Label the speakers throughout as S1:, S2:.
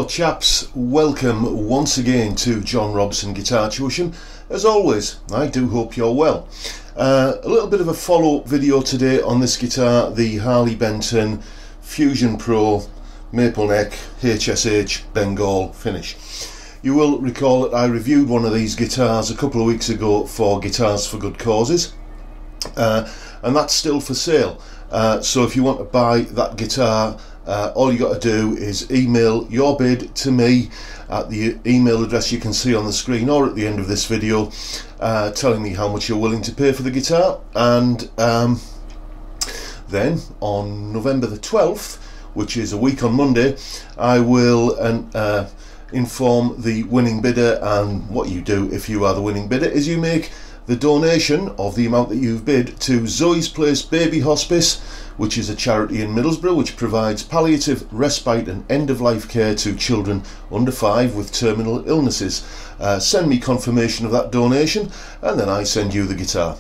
S1: Hello chaps, welcome once again to John Robson Guitar Tuition. As always, I do hope you're well. A little bit of a follow-up video today on this guitar, the Harley Benton Fusion Pro Maple Neck HSH Bengal finish. You will recall that I reviewed one of these guitars a couple of weeks ago for Guitars for Good Causes, and that's still for sale. So if you want to buy that guitar, all you got to do is email your bid to me at the email address you can see on the screen or at the end of this video, telling me how much you're willing to pay for the guitar, and then on November the 12th, which is a week on Monday, I will inform the winning bidder. And what you do if you are the winning bidder is you make the donation of the amount that you've bid to Zoe's Place Baby Hospice, which is a charity in Middlesbrough which provides palliative, respite and end-of-life care to children under 5 with terminal illnesses. Send me confirmation of that donation and then I send you the guitar.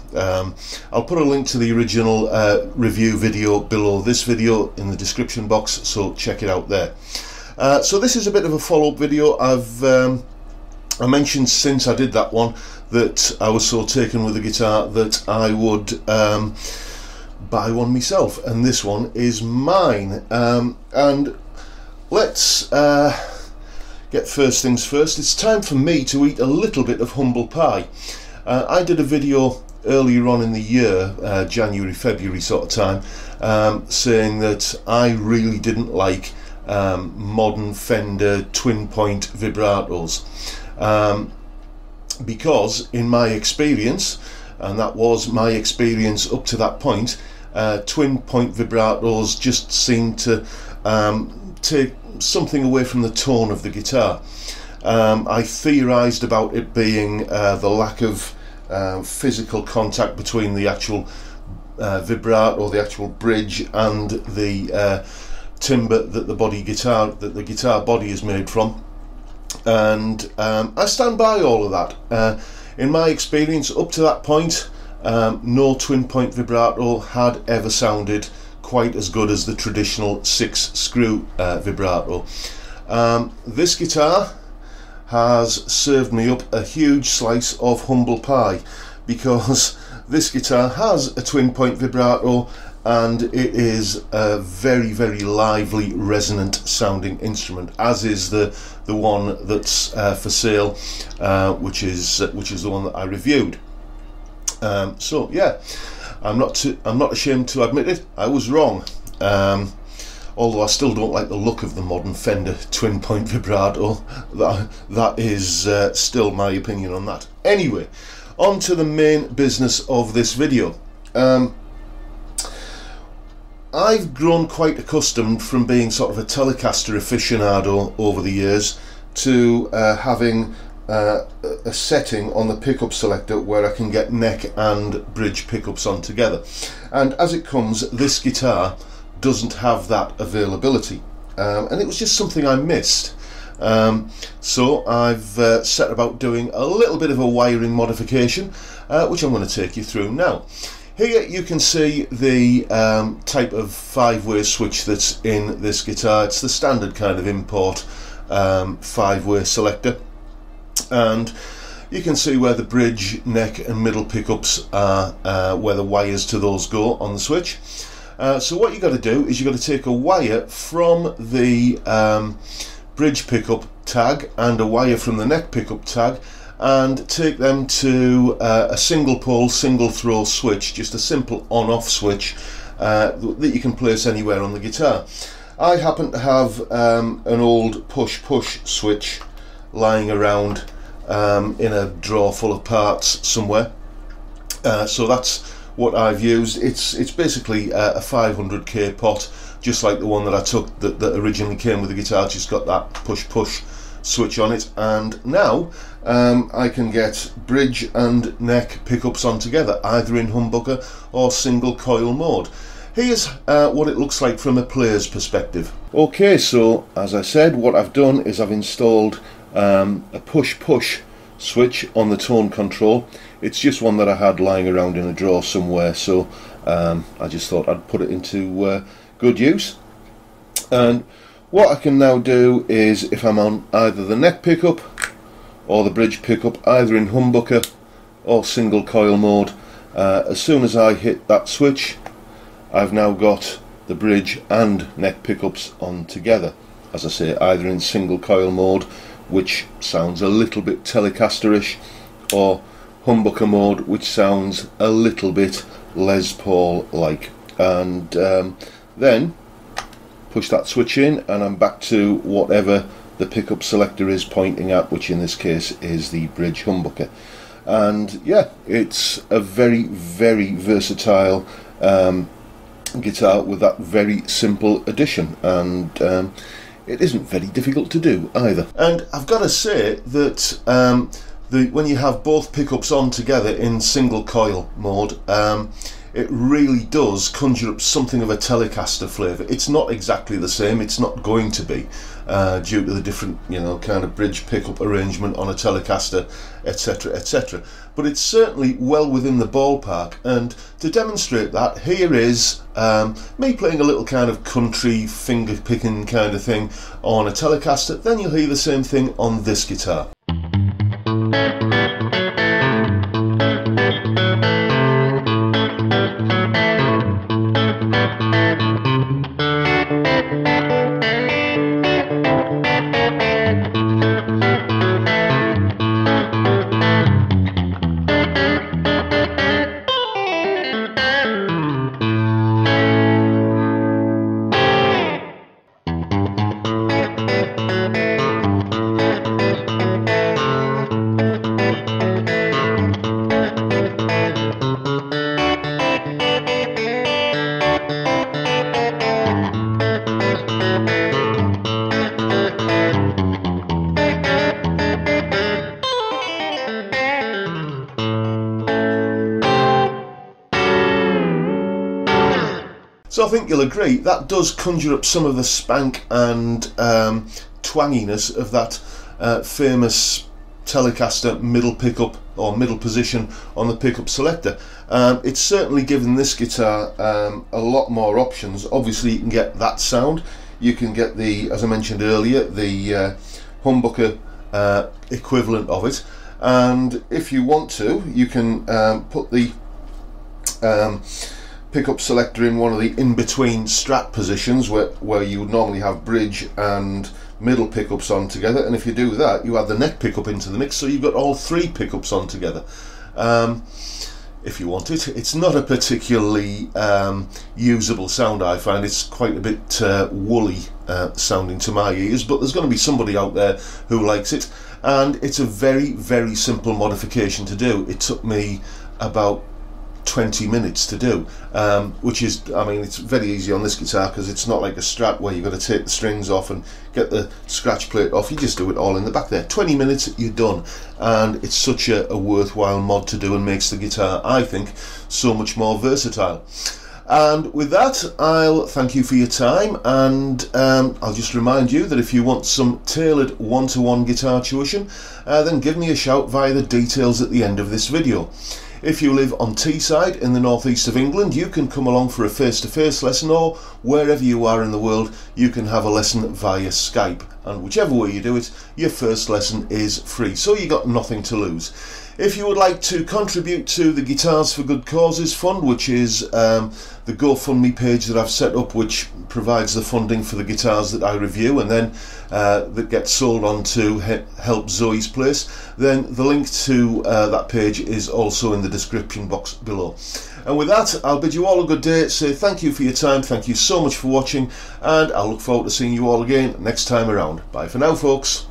S1: I'll put a link to the original review video below this video in the description box, so check it out there. So this is a bit of a follow-up video. I mentioned since I did that one that I was so taken with the guitar that I would buy one myself, and this one is mine. And let's get first things first. It's time for me to eat a little bit of humble pie. I did a video earlier on in the year, January, February sort of time, saying that I really didn't like modern Fender twin point vibratos. Because in my experience, and that was my experience up to that point, twin point vibratos just seemed to take something away from the tone of the guitar. I theorised about it being the lack of physical contact between the actual vibrato, the actual bridge, and the timber that the guitar body is made from. And I stand by all of that. In my experience up to that point, no twin point vibrato had ever sounded quite as good as the traditional 6-screw vibrato. This guitar has served me up a huge slice of humble pie, because this guitar has a twin point vibrato and it is a very, very lively, resonant sounding instrument, as is the one that's for sale, which is the one that I reviewed. So yeah, I'm not ashamed to admit it. I was wrong. Although I still don't like the look of the modern Fender twin point vibrato. That is still my opinion on that. Anyway, on to the main business of this video. I've grown quite accustomed from being sort of a telecaster aficionado over the years to having a setting on the pickup selector where I can get neck and bridge pickups on together. And as it comes, this guitar doesn't have that availability. And it was just something I missed. So I've set about doing a little bit of a wiring modification, which I'm going to take you through now. Here you can see the type of 5-way switch that's in this guitar. It's the standard kind of import 5-way selector, and you can see where the bridge, neck and middle pickups are, where the wires to those go on the switch. So what you got to do is you got to take a wire from the bridge pickup tag and a wire from the neck pickup tag, and take them to a single pole, single throw switch, just a simple on-off switch that you can place anywhere on the guitar. I happen to have an old push-push switch lying around in a drawer full of parts somewhere, so that's what I've used. It's basically a 500k pot, just like the one that I took that originally came with the guitar. Just got that push-push switch on it, and now I can get bridge and neck pickups on together, either in humbucker or single coil mode. Here's what it looks like from a player's perspective. Okay, so as I said, what I've done is I've installed a push-push switch on the tone control. It's just one that I had lying around in a drawer somewhere, so I just thought I'd put it into good use. And what I can now do is, if I'm on either the neck pickup or the bridge pickup, either in humbucker or single coil mode, as soon as I hit that switch, I've now got the bridge and neck pickups on together. As I say, either in single coil mode, which sounds a little bit Telecaster-ish, or humbucker mode, which sounds a little bit Les Paul-like. And then push that switch in and I'm back to whatever the pickup selector is pointing at, which in this case is the bridge humbucker. And yeah, it's a very, very versatile guitar with that very simple addition, and it isn't very difficult to do either. And I've got to say that when you have both pickups on together in single coil mode, it really does conjure up something of a Telecaster flavour. It's not exactly the same, it's not going to be, due to the different, kind of bridge pickup arrangement on a Telecaster, etc, etc. But it's certainly well within the ballpark, and to demonstrate that, here is me playing a little kind of country finger picking kind of thing on a Telecaster. Then you'll hear the same thing on this guitar. So I think you'll agree that does conjure up some of the spank and twanginess of that famous Telecaster middle pickup or middle position on the pickup selector. It's certainly given this guitar a lot more options. Obviously you can get that sound, you can get the, as I mentioned earlier, the humbucker equivalent of it, and if you want to, you can put the pickup selector in one of the in-between Strat positions where you would normally have bridge and middle pickups on together, and if you do that, you add the neck pickup into the mix, so you've got all three pickups on together. If you want it. It's not a particularly usable sound, I find. It's quite a bit woolly sounding to my ears, but there's going to be somebody out there who likes it, and it's a very, very simple modification to do. It took me about 20 minutes to do, which is, I mean, it's very easy on this guitar because it's not like a Strat where you've got to take the strings off and get the scratch plate off. You just do it all in the back there. 20 minutes, you're done, and it's such a worthwhile mod to do and makes the guitar, I think, so much more versatile. And with that, I'll thank you for your time, and I'll just remind you that if you want some tailored one-to-one guitar tuition, then give me a shout via the details at the end of this video. If you live on Teesside in the northeast of England, you can come along for a face-to-face lesson, or wherever you are in the world, you can have a lesson via Skype. And whichever way you do it, your first lesson is free, so you got nothing to lose. If you would like to contribute to the Guitars for Good Causes Fund, which is the GoFundMe page that I've set up, which provides the funding for the guitars that I review and then that get sold on to help Zoe's Place, then the link to that page is also in the description box below. And with that, I'll bid you all a good day, say thank you for your time, thank you so much for watching, and I'll look forward to seeing you all again next time around. Bye for now, folks.